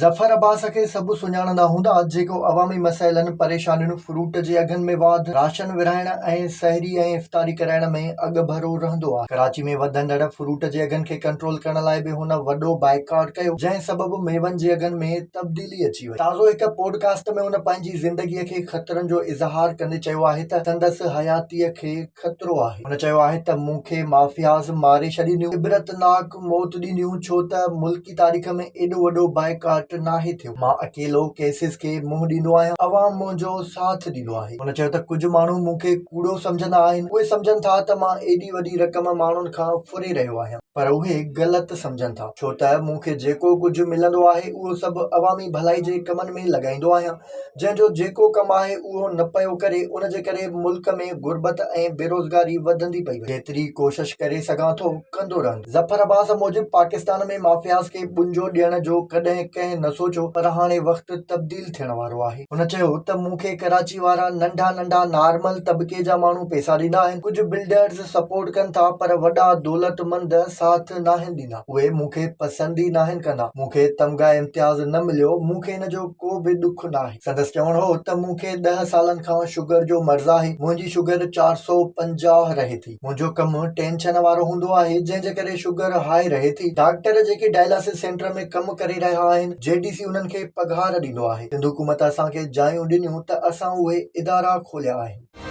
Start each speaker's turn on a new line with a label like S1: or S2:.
S1: ज़फ़र अब्बास खे सभु सुञाणंदा हूंदा, जेको अवामी मसइलनि, परेशानियुनि, फ्रूट जे अघनि में वाधि, राशन विरहाइण ऐं सहरी ऐं इफ़्तारी कराइण में अॻभरो रहंदो आहे। कराची में वधंदड़ फ्रूट जे अघनि खे कंट्रोल करण लाइ बि हुन वॾो बाइकाट कयो, जंहिं सबबु मेवनि जे अघनि में तब्दीली अची वई। ताज़ो हिक पॉडकास्ट में हुन पंहिंजी ज़िंदगीअ खे ख़तरनि जो इज़हार कंदे चयो आहे त संदसि हयातीअ खे ख़तरो आहे। हुन चयो आहे त मूंखे माफ़ियाज़ मारे छॾींदियूं, इबरतनाक मौत ॾींदियूं, छो त मुल्की तारीख़ में एॾो वॾो बाइकाट नाहे थियो। मां अकेलो केसिस खे मुंहुं ॾींदो आहियां, अवाम मुंहिंजो साथ ॾींदो आहे। हुन चयो त कुझु माण्हू मूंखे कूड़ो सम्झंदा आहिनि। उहे सम्झनि था त मां एॾी वॾी रक़म माण्हुनि खां फुरे रहियो आहियां, पर उहे ग़लति सम्झनि था, छो त मूंखे जेको कुझु मिलंदो आहे उहो सभु अवामी भलाई जे कमनि में लॻाईंदो आहियां। जंहिंजो जेको कमु आहे उहो न पियो करे, उन जे करे मुल्क में गुरबत ऐं बेरोज़गारी वधंदी पई वञे। जेतिरी कोशिश करे सघां थो कंदो रहंदुसि। ज़फ़र अब्बास मूजिबि पाकिस्तान में माफ़ियाज़ खे पुंजो ॾियण जो कॾहिं कंहिं न सोचियो, पर हाणे वक़्तु तब्दील थियण वारो आहे। हुन चयो त मूंखे कराची वारा नंढा नंढा नॉर्मल तबिके जा माण्हू पैसा ॾींदा आहिनि, कुझु बिल्डर्स सपोर्ट कनि था, पर वॾा दौलतमंद साथ नाहिनि ॾींदा। उहे मूंखे पसंदि ई नाहिनि कंदा। मूंखे तमगा इम्तियाज़ न मिलियो, मूंखे इन जो को बि ॾुख न आहे। संदसि चवणु हो त मूंखे 10 सालनि खां शुगर जो मर्ज़ आहे। मुंहिंजी शुगर 450 रहे थी। मुंहिंजो कमु टेंशन वारो हूंदो आहे, जंहिंजे करे शुगर हाई रहे थी। डॉक्टर जेके डायलिसिस सेंटर में कमु करे रहिया आहिनि, JDC उन्हनि खे पघार ॾींदो आहे। सिंध हुकूमत असांखे जायूं ॾिनियूं त असां उहे इदारा खोलिया आहिनि।